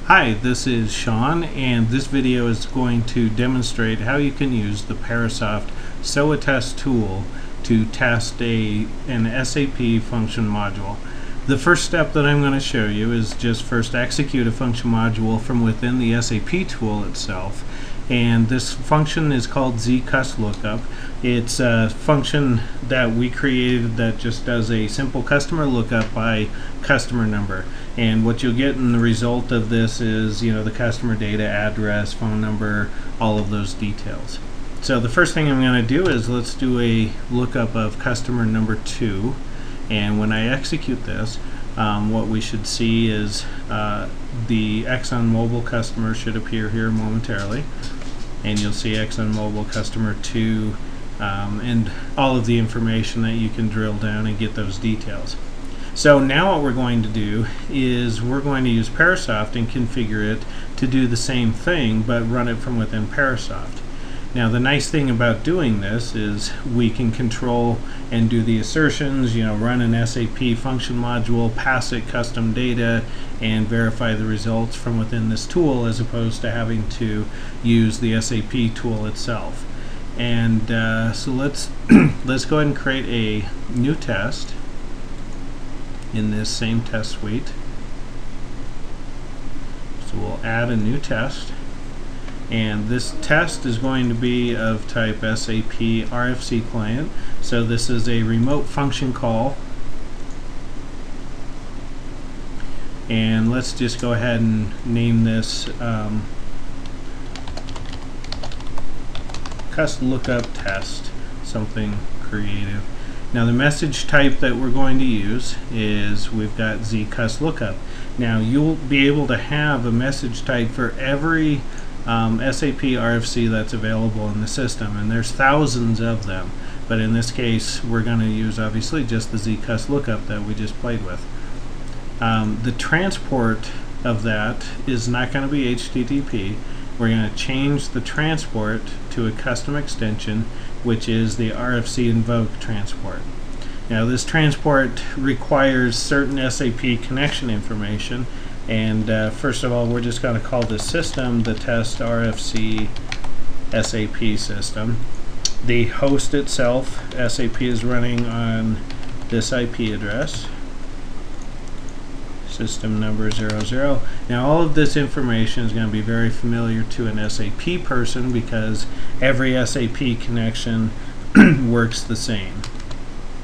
Hi, this is Sean, and this video is going to demonstrate how you can use the Parasoft SOATest tool to test an SAP Function Module. The first step that I'm going to show you is just first execute a function module from within the SAP tool itself. And this function is called zcusLookup. It's a function that we created that just does a simple customer lookup by customer number. And what you'll get in the result of this is, the customer data, address, phone number, all of those details. So the first thing I'm going to do is let's do a lookup of customer number 2. And when I execute this, what we should see is the ExxonMobil customer should appear here momentarily. And you'll see ExxonMobil customer 2 and all of the information that you can drill down and get those details. So now what we're going to do is we're going to use Parasoft and configure it to do the same thing but run it from within Parasoft. Now the nice thing about doing this is we can control and do the assertions, run an SAP function module, pass it custom data, and verify the results from within this tool as opposed to having to use the SAP tool itself. And so let's go ahead and create a new test in this same test suite. So we'll add a new test. And this test is going to be of type SAP RFC client. So this is a remote function call. And let's just go ahead and name this cusLookup test, something creative. Now the message type that we're going to use is we've got zcusLookup. Now you'll be able to have a message type for every SAP RFC that's available in the system, and there's thousands of them, but in this case we're going to use obviously just the zcusLookup that we just played with. The transport of that is not going to be HTTP. We're going to change the transport to a custom extension, which is the RFC invoke transport. Now this transport requires certain SAP connection information, and first of all we're just going to call this system the test RFC SAP system. The host itself, SAP is running on this IP address, system number 00. Now all of this information is going to be very familiar to an SAP person because every SAP connection works the same.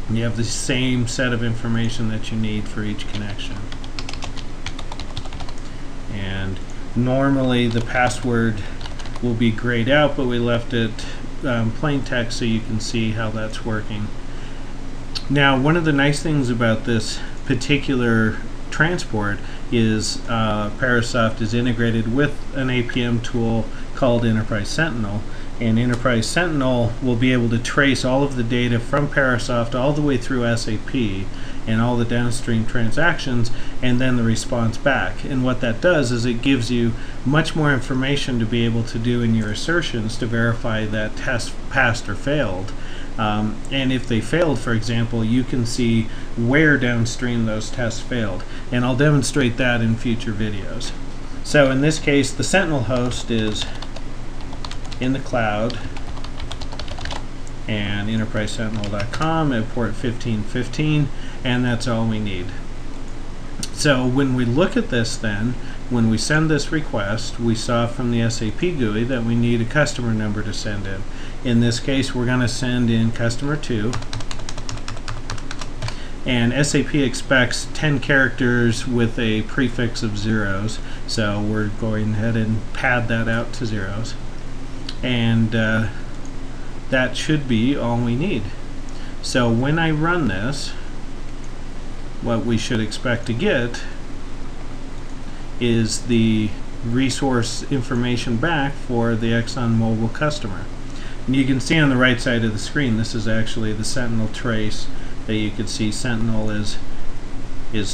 You have the same set of information that you need for each connection. And normally the password will be grayed out, but we left it plain text so you can see how that's working. Now one of the nice things about this particular transport is Parasoft is integrated with an APM tool called Enterprise Sentinel, and Enterprise Sentinel will be able to trace all of the data from Parasoft all the way through SAP and all the downstream transactions and then the response back. And what that does is it gives you much more information to be able to do in your assertions to verify that test passed or failed. And if they failed, for example, you can see where downstream those tests failed, and I'll demonstrate that in future videos. So in this case the Sentinel host is in the cloud and enterprisesentinel.com at port 1515, and that's all we need. So when we look at this then, when we send this request, we saw from the SAP GUI that we need a customer number to send in. In this case we're going to send in customer 2, and SAP expects 10 characters with a prefix of zeros, so we're going ahead and pad that out to zeros, and that should be all we need. So when I run this, what we should expect to get is the resource information back for the ExxonMobil customer. And you can see on the right side of the screen this is actually the Sentinel trace that you can see. Sentinel is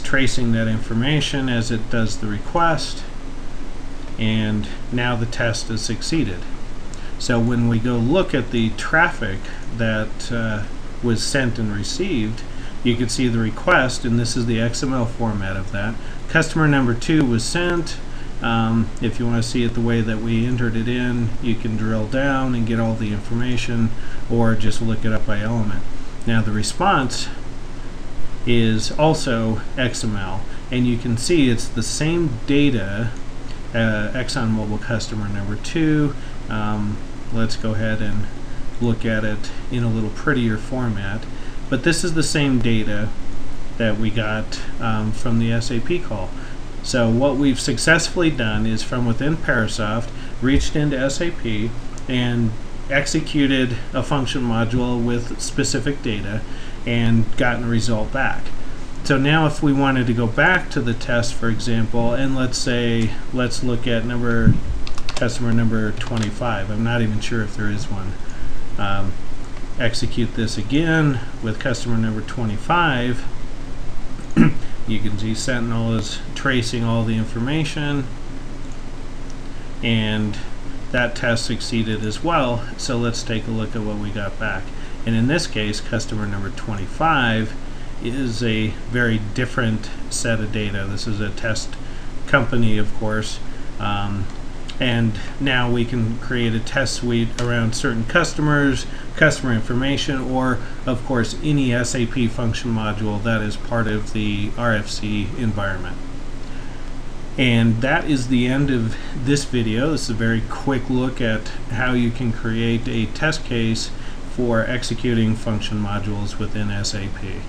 tracing that information as it does the request, and now the test has succeeded. So when we go look at the traffic that was sent and received, you can see the request, and this is the XML format of that. Customer number 2 was sent, If you want to see it the way that we entered it in, you can drill down and get all the information, or just look it up by element. Now the response is also XML, and you can see it's the same data. ExxonMobil customer number 2. Let's go ahead and look at it in a little prettier format. But this is the same data that we got from the SAP call. So what we've successfully done is, from within Parasoft, reached into SAP and executed a function module with specific data and gotten a result back. So now if we wanted to go back to the test, for example, and let's look at customer number 25. I'm not even sure if there is one. Execute this again with customer number 25. You can see Sentinel is tracing all the information, and that test succeeded as well. So let's take a look at what we got back. And in this case, customer number 25 is a very different set of data. This is a test company, of course, and now we can create a test suite around certain customers, customer information, or of course any SAP function module that is part of the RFC environment. And that is the end of this video. This is a very quick look at how you can create a test case for executing function modules within SAP.